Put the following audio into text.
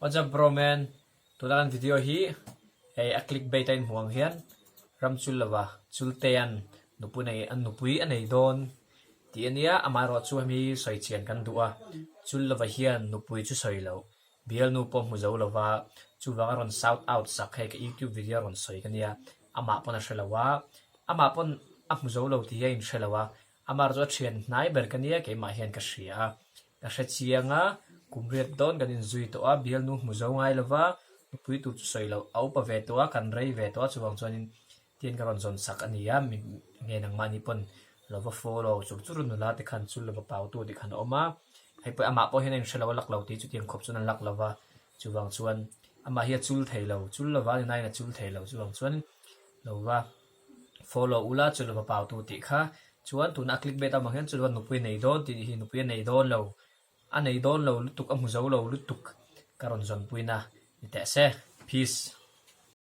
What's up bro man? Tulakan video hi ay clickbait ay huang hian ram chul lawa chultean nupunai an nupui anei don ti ania amaro chu mi soi chian kan duwa chul lawa hian nupui chu soi lo bial nu pom mu zo lawa chu wangaron shout out sak he ka youtube video ron soi kania ama pon a shelawa ama pon a mu zo lo ti in shelawa amar zo chian nai ber kania ke ma hian ka shria ka sha chianga kumriat don ganin zui to a bial nu mu zo ngai lawa pui tu chu soi lo au pa ve to a kan rei ve to chuwang chuanin tien karon zon sak ania mi nge nang mani pon lova follow chu chu run la te khan chul lova pau tu ti khan oma hai pa ama po hian shelo lak lo ti chu tiang khop chuan lak lova chuwang chuan ama hi chul thei lo chul lova ni nai na chul thei lo chuwang chuan lova follow ula chul lova pau tu ti kha chuan tu na click beta ma hian chu nu pui nei don ti hi nu pui nei don lo a nei don lo lutuk a mu zo lo lutuk karon zon puina ite se peace